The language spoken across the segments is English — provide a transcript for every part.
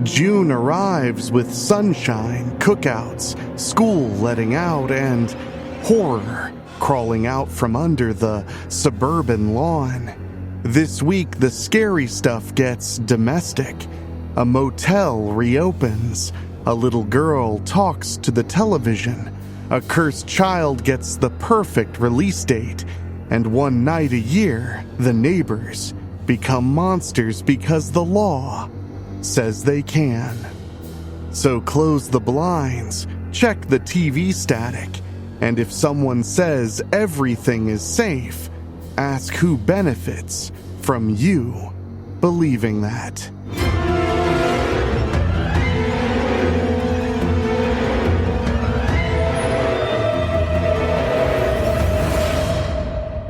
June arrives with sunshine, cookouts, school letting out, and horror crawling out from under the suburban lawn. This week, the scary stuff gets domestic. A motel reopens. A little girl talks to the television. A cursed child gets the perfect release date. And one night a year, the neighbors become monsters because the law says they can. So close the blinds, check the TV static, and if someone says everything is safe, ask who benefits from you believing that.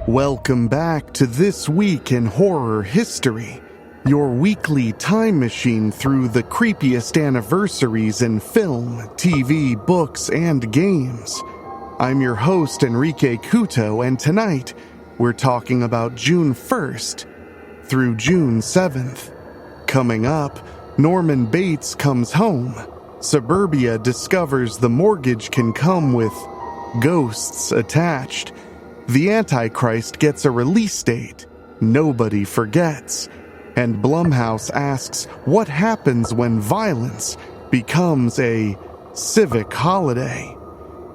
Welcome back to This Week in Horror History, your weekly time machine through the creepiest anniversaries in film, TV, books, and games. I'm your host, Enrique Couto, and tonight we're talking about June 1st through June 7th. Coming up, Norman Bates comes home. Suburbia discovers the mortgage can come with ghosts attached. The Antichrist gets a release date nobody forgets. And Blumhouse asks what happens when violence becomes a civic holiday.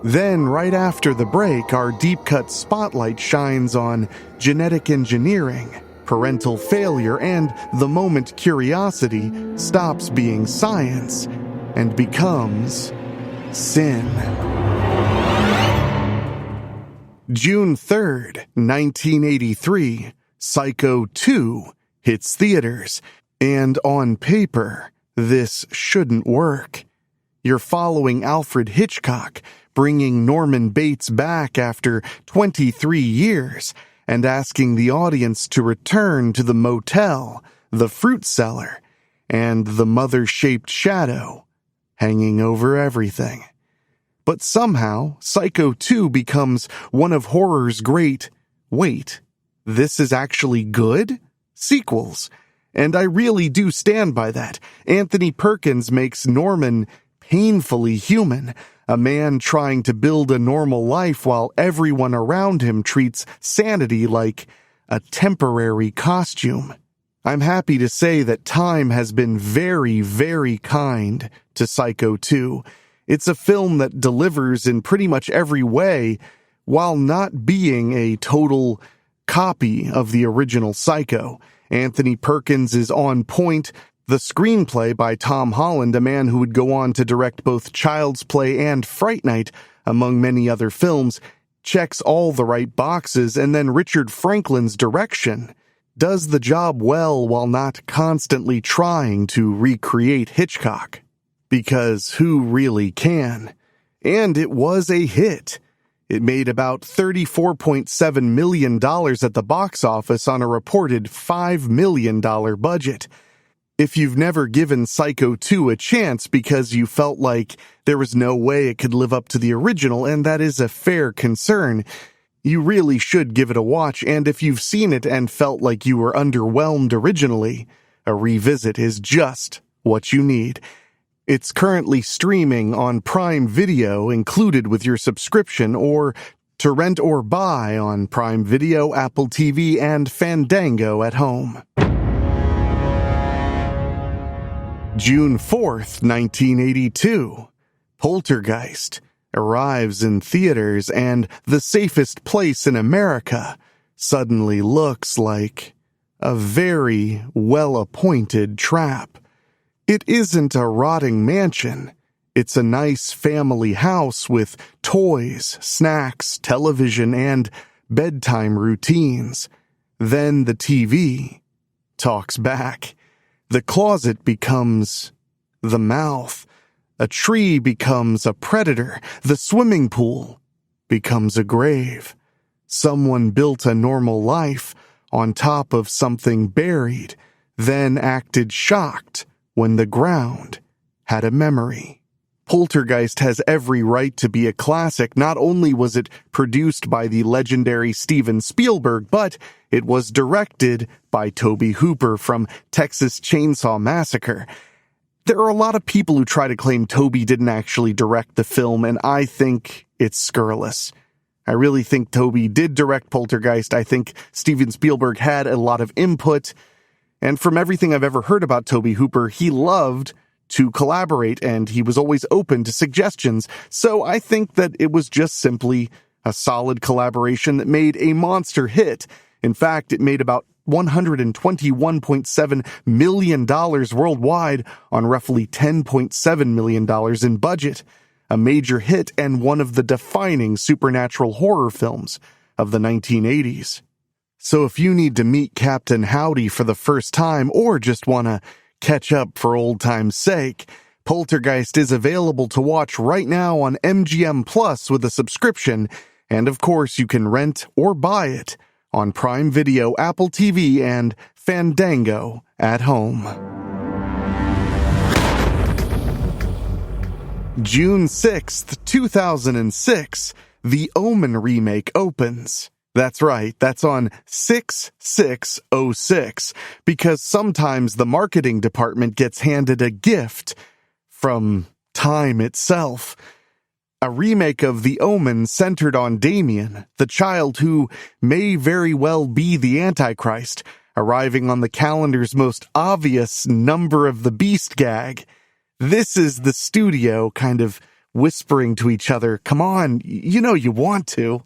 Then, right after the break, our deep-cut spotlight shines on genetic engineering, parental failure, and the moment curiosity stops being science and becomes sin. June 3rd, 1983, Psycho 2 hits theaters, and on paper, this shouldn't work. You're following Alfred Hitchcock, bringing Norman Bates back after 23 years, and asking the audience to return to the motel, the fruit cellar, and the mother-shaped shadow hanging over everything. But somehow, Psycho 2 becomes one of horror's great, wait, this is actually good? Sequels. And I really do stand by that. Anthony Perkins makes Norman painfully human, a man trying to build a normal life while everyone around him treats sanity like a temporary costume. I'm happy to say that time has been very, very kind to Psycho 2. It's a film that delivers in pretty much every way while not being a total copy of the original Psycho. Anthony Perkins is on point. The screenplay by Tom Holland, a man who would go on to direct both Child's Play and Fright Night, among many other films, checks all the right boxes, and then Richard Franklin's direction does the job well while not constantly trying to recreate Hitchcock. Because who really can? And it was a hit. It made about $34.7 million at the box office on a reported $5 million budget. If you've never given Psycho 2 a chance because you felt like there was no way it could live up to the original, and that is a fair concern, you really should give it a watch, and if you've seen it and felt like you were underwhelmed originally, a revisit is just what you need. It's currently streaming on Prime Video included with your subscription, or to rent or buy on Prime Video, Apple TV, and Fandango at home. June 4th, 1982. Poltergeist arrives in theaters, and The Safest Place in America suddenly looks like a very well-appointed trap. It isn't a rotting mansion. It's a nice family house with toys, snacks, television, and bedtime routines. Then the TV talks back. The closet becomes the mouth. A tree becomes a predator. The swimming pool becomes a grave. Someone built a normal life on top of something buried, then acted shocked when the ground had a memory. Poltergeist has every right to be a classic. Not only was it produced by the legendary Steven Spielberg, but it was directed by Tobe Hooper from Texas Chainsaw Massacre. There are a lot of people who try to claim Toby didn't actually direct the film, and I think it's scurrilous. I really think Toby did direct Poltergeist. I think Steven Spielberg had a lot of input, and from everything I've ever heard about Tobe Hooper, he loved to collaborate, and he was always open to suggestions. So I think that it was just simply a solid collaboration that made a monster hit. In fact, it made about $121.7 million worldwide on roughly $10.7 million in budget. A major hit and one of the defining supernatural horror films of the 1980s. So if you need to meet Captain Howdy for the first time or just want to catch up for old time's sake, Poltergeist is available to watch right now on MGM Plus with a subscription, and of course you can rent or buy it on Prime Video, Apple TV, and Fandango at home. June 6th, 2006, the Omen remake opens. That's right, that's on 6606, because sometimes the marketing department gets handed a gift from time itself. A remake of The Omen centered on Damien, the child who may very well be the Antichrist, arriving on the calendar's most obvious Number of the Beast gag. This is the studio kind of whispering to each other, come on, you know you want to.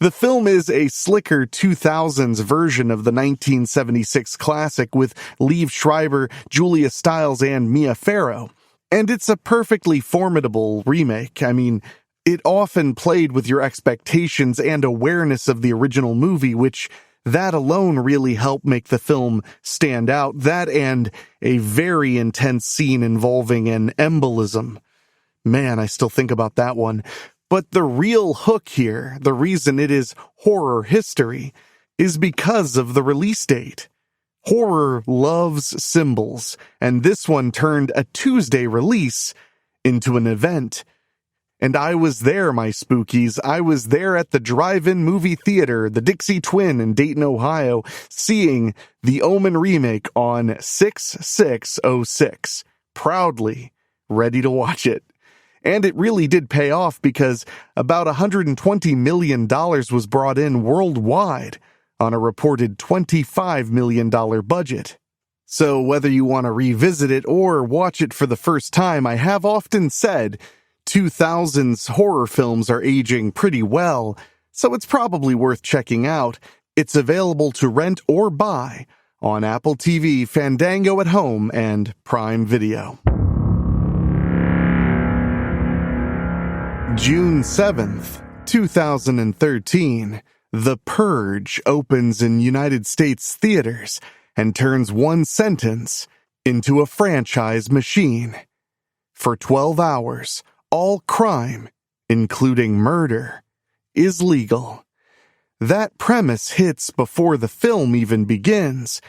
The film is a slicker 2000s version of the 1976 classic with Liev Schreiber, Julia Stiles, and Mia Farrow. And it's a perfectly formidable remake. I mean, it often played with your expectations and awareness of the original movie, which that alone really helped make the film stand out. That and a very intense scene involving an embolism. Man, I still think about that one. But the real hook here, the reason it is horror history, is because of the release date. Horror loves symbols, and this one turned a Tuesday release into an event. And I was there, my spookies. I was there at the drive-in movie theater, the Dixie Twin in Dayton, Ohio, seeing the Omen remake on 6606. Proudly ready to watch it. And it really did pay off because about $120 million was brought in worldwide on a reported $25 million budget. So whether you want to revisit it or watch it for the first time, I have often said 2000s horror films are aging pretty well, so it's probably worth checking out. It's available to rent or buy on Apple TV, Fandango at Home, and Prime Video. June 7th, 2013, The Purge opens in United States theaters and turns one sentence into a franchise machine. For 12 hours, all crime, including murder, is legal. That premise hits before the film even begins.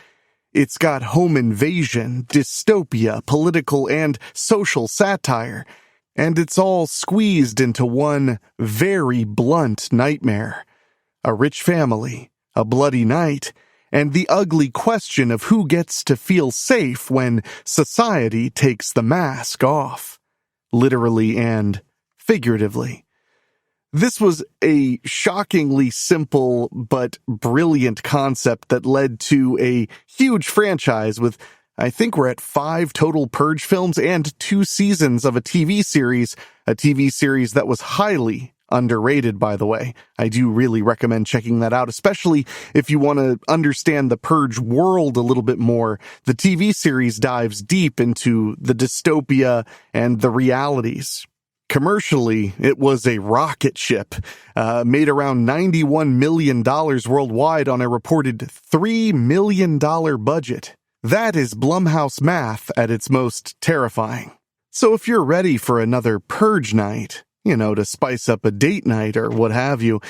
It's got home invasion, dystopia, political and social satire, and it's all squeezed into one very blunt nightmare. A rich family, a bloody night, and the ugly question of who gets to feel safe when society takes the mask off. Literally and figuratively. This was a shockingly simple but brilliant concept that led to a huge franchise with, I think we're at 5 total Purge films and 2 seasons of a TV series that was highly underrated, by the way. I do really recommend checking that out, especially if you want to understand the Purge world a little bit more. The TV series dives deep into the dystopia and the realities. Commercially, it was a rocket ship, made around $91 million worldwide on a reported $3 million budget. That is Blumhouse math at its most terrifying. So if you're ready for another Purge night, to spice up a date night or what have you,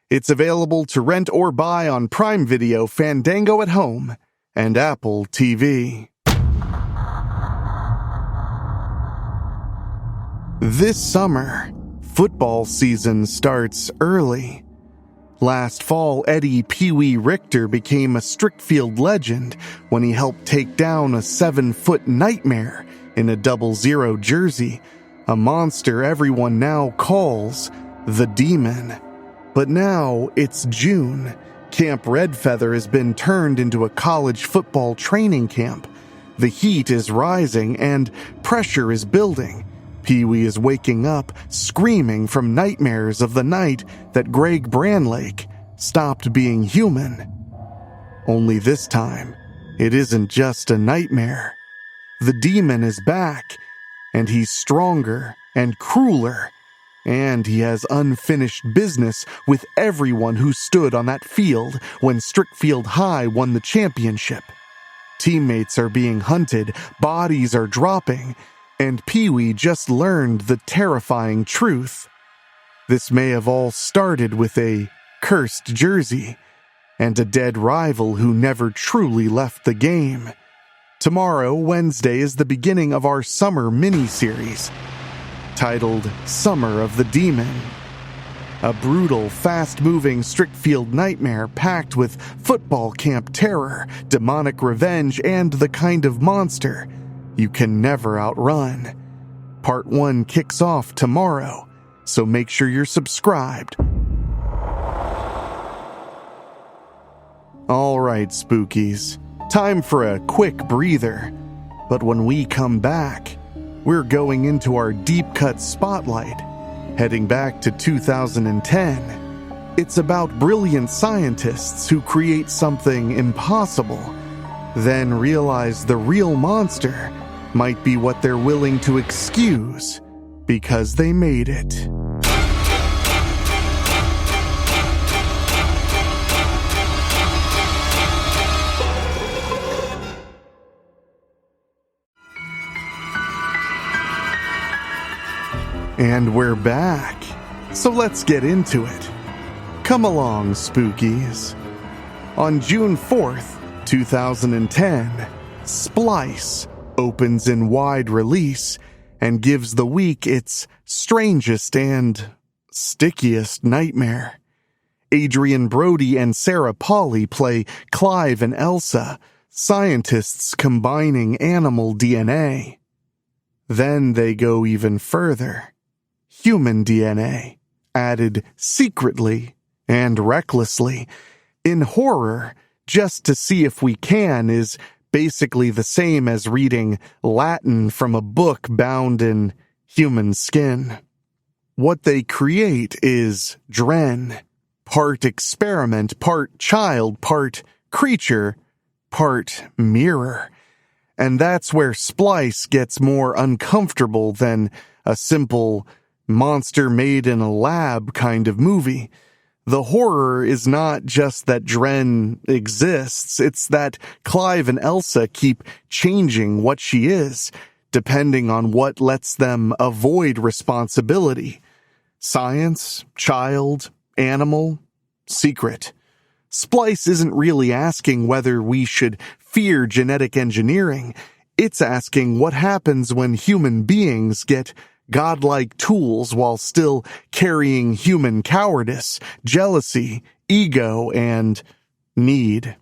it's available to rent or buy on Prime Video, Fandango at Home, and Apple TV. This summer, football season starts early. Last fall, Eddie Pee Wee Richter became a Strickfield legend when he helped take down a 7-foot nightmare in a 00 jersey, a monster everyone now calls the Demon. But now it's June. Camp Redfeather has been turned into a college football training camp. The heat is rising and pressure is building. Pee-wee is waking up, screaming from nightmares of the night that Greg Branlake stopped being human. Only this time, it isn't just a nightmare. The Demon is back, and he's stronger and crueler, and he has unfinished business with everyone who stood on that field when Strickfield High won the championship. Teammates are being hunted, bodies are dropping, and Pee-wee just learned the terrifying truth. This may have all started with a cursed jersey and a dead rival who never truly left the game. Tomorrow, Wednesday, is the beginning of our summer mini-series, titled Summer of the Demon. A brutal, fast-moving Strickfield nightmare packed with football camp terror, demonic revenge, and the kind of monster you can never outrun. Part 1 kicks off tomorrow, so make sure you're subscribed. Alright, spookies, time for a quick breather. But when we come back, we're going into our deep cut spotlight, heading back to 2010. It's about brilliant scientists who create something impossible, then realize the real monster might be what they're willing to excuse because they made it. And we're back, so let's get into it. Come along, spookies. On June 4th, 2010, Splice opens in wide release and gives the week its strangest and stickiest nightmare. Adrian Brody and Sarah Polley play Clive and Elsa, scientists combining animal DNA. Then they go even further. Human DNA, added secretly and recklessly. In horror, just to see if we can is basically the same as reading Latin from a book bound in human skin. What they create is Dren, part experiment, part child, part creature, part mirror. And that's where Splice gets more uncomfortable than a simple monster made in a lab kind of movie. The horror is not just that Dren exists, it's that Clive and Elsa keep changing what she is, depending on what lets them avoid responsibility. Science, child, animal, secret. Splice isn't really asking whether we should fear genetic engineering. It's asking what happens when human beings get godlike tools while still carrying human cowardice, jealousy, ego, and need.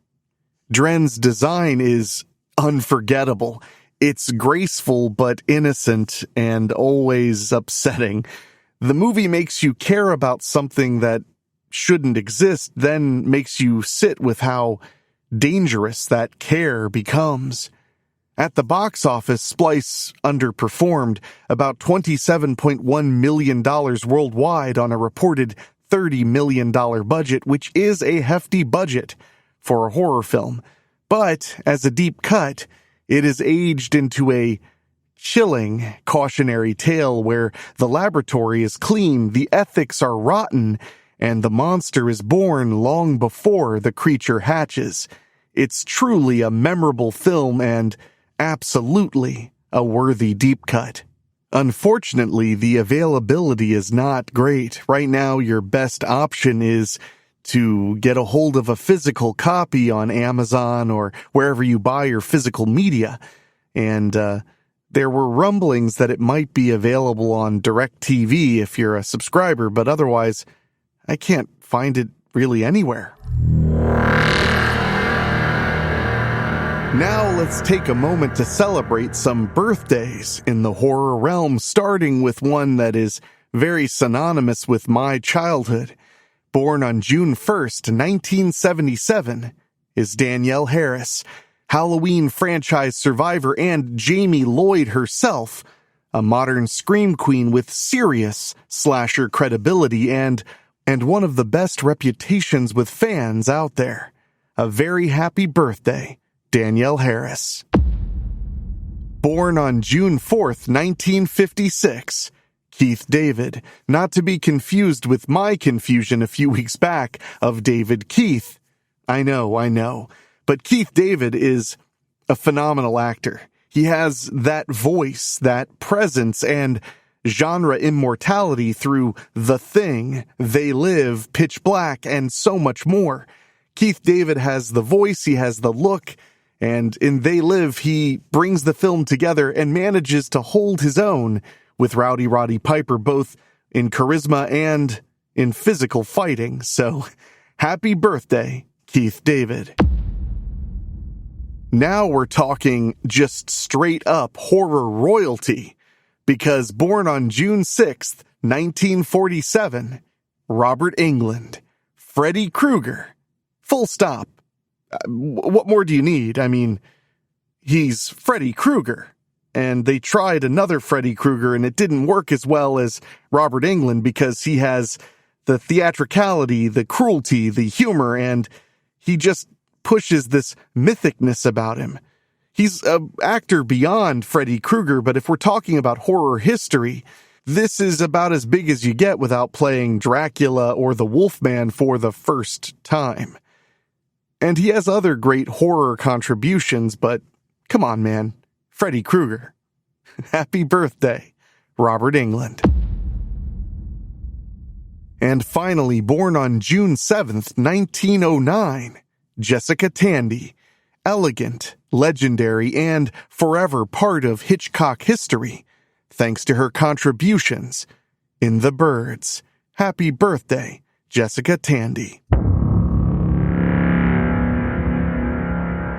Dren's design is unforgettable. It's graceful but innocent and always upsetting. The movie makes you care about something that shouldn't exist, then makes you sit with how dangerous that care becomes. At the box office, Splice underperformed, about $27.1 million worldwide on a reported $30 million budget, which is a hefty budget for a horror film. But, as a deep cut, it is aged into a chilling cautionary tale where the laboratory is clean, the ethics are rotten, and the monster is born long before the creature hatches. It's truly a memorable film and absolutely a worthy deep cut. Unfortunately, the availability is not great. Right now, your best option is to get a hold of a physical copy on Amazon or wherever you buy your physical media. And there were rumblings that it might be available on DirecTV if you're a subscriber, but otherwise, I can't find it really anywhere. Now let's take a moment to celebrate some birthdays in the horror realm, starting with one that is very synonymous with my childhood. Born on June 1st, 1977, is Danielle Harris, Halloween franchise survivor and Jamie Lloyd herself, a modern scream queen with serious slasher credibility and one of the best reputations with fans out there. A very happy birthday, Danielle Harris. Born on June 4th, 1956, Keith David, not to be confused with my confusion a few weeks back of David Keith. I know, but Keith David is a phenomenal actor. He has that voice, that presence, and genre immortality through The Thing, They Live, Pitch Black, and so much more. Keith David has the voice, he has the look, and in They Live, he brings the film together and manages to hold his own with Rowdy Roddy Piper, both in charisma and in physical fighting. So, happy birthday, Keith David. Now we're talking just straight up horror royalty, because born on June 6th, 1947, Robert Englund, Freddy Krueger, full stop. What more do you need? I mean, he's Freddy Krueger, and they tried another Freddy Krueger, and it didn't work as well as Robert Englund because he has the theatricality, the cruelty, the humor, and he just pushes this mythicness about him. He's an actor beyond Freddy Krueger, but if we're talking about horror history, this is about as big as you get without playing Dracula or the Wolfman for the first time. And he has other great horror contributions, but come on, man. Freddy Krueger. Happy birthday, Robert Englund. And finally, born on June 7th, 1909, Jessica Tandy, elegant, legendary, and forever part of Hitchcock history, thanks to her contributions in The Birds. Happy birthday, Jessica Tandy.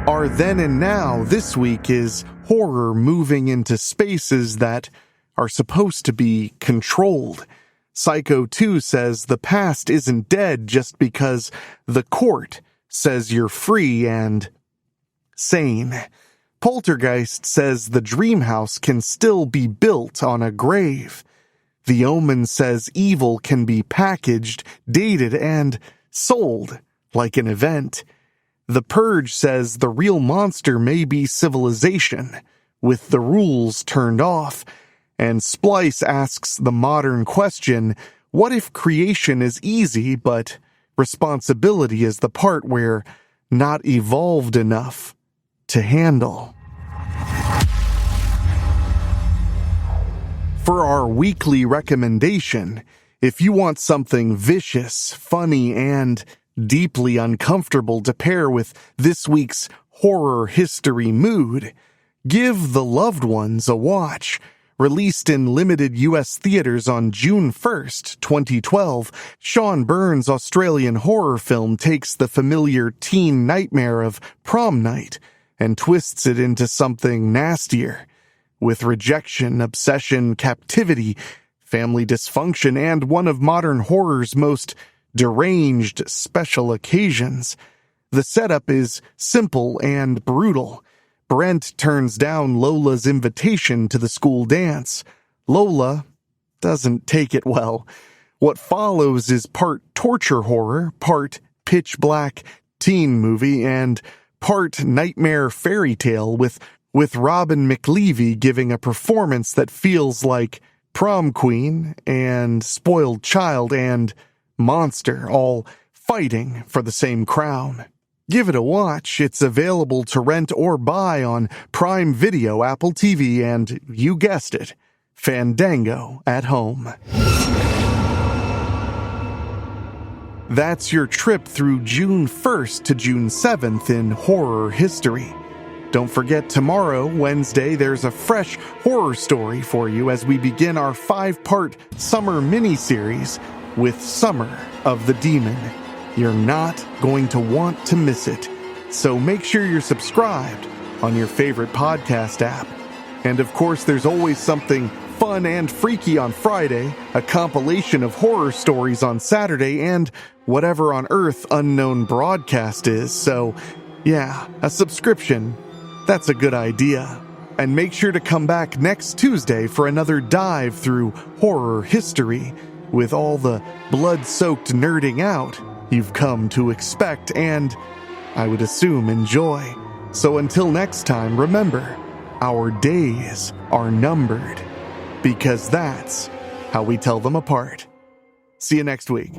Our then and now this week is horror moving into spaces that are supposed to be controlled. Psycho 2 says the past isn't dead just because the court says you're free and sane. Poltergeist says the dream house can still be built on a grave. The Omen says evil can be packaged, dated, and sold like an event. The Purge says the real monster may be civilization, with the rules turned off. And Splice asks the modern question, what if creation is easy, but responsibility is the part we're not evolved enough to handle? For our weekly recommendation, if you want something vicious, funny, and deeply uncomfortable to pair with this week's horror history mood, give The Loved Ones a watch. Released in limited U.S. theaters on June 1st, 2012, Sean Byrne's Australian horror film takes the familiar teen nightmare of prom night and twists it into something nastier. With rejection, obsession, captivity, family dysfunction, and one of modern horror's most deranged special occasions. The setup is simple and brutal. Brent turns down Lola's invitation to the school dance. Lola doesn't take it well. What follows is part torture horror, part pitch black teen movie, and part nightmare fairy tale with Robin McLeavy giving a performance that feels like prom queen and spoiled child and monster all fighting for the same crown. Give it a watch. It's available to rent or buy on Prime Video, Apple TV, and, you guessed it, Fandango at home. That's your trip through June 1st to June 7th in horror history. Don't forget, tomorrow, Wednesday, there's a fresh horror story for you as we begin our 5-part summer mini-series with Summer of the Demon. You're not going to want to miss it. So make sure you're subscribed on your favorite podcast app. And of course, there's always something fun and freaky on Friday, a compilation of horror stories on Saturday, and whatever on earth Unknown Broadcast is. So, yeah, a subscription. That's a good idea. And make sure to come back next Tuesday for another dive through horror history with all the blood-soaked nerding out you've come to expect and, I would assume, enjoy. So until next time, remember, our days are numbered, because that's how we tell them apart. See you next week.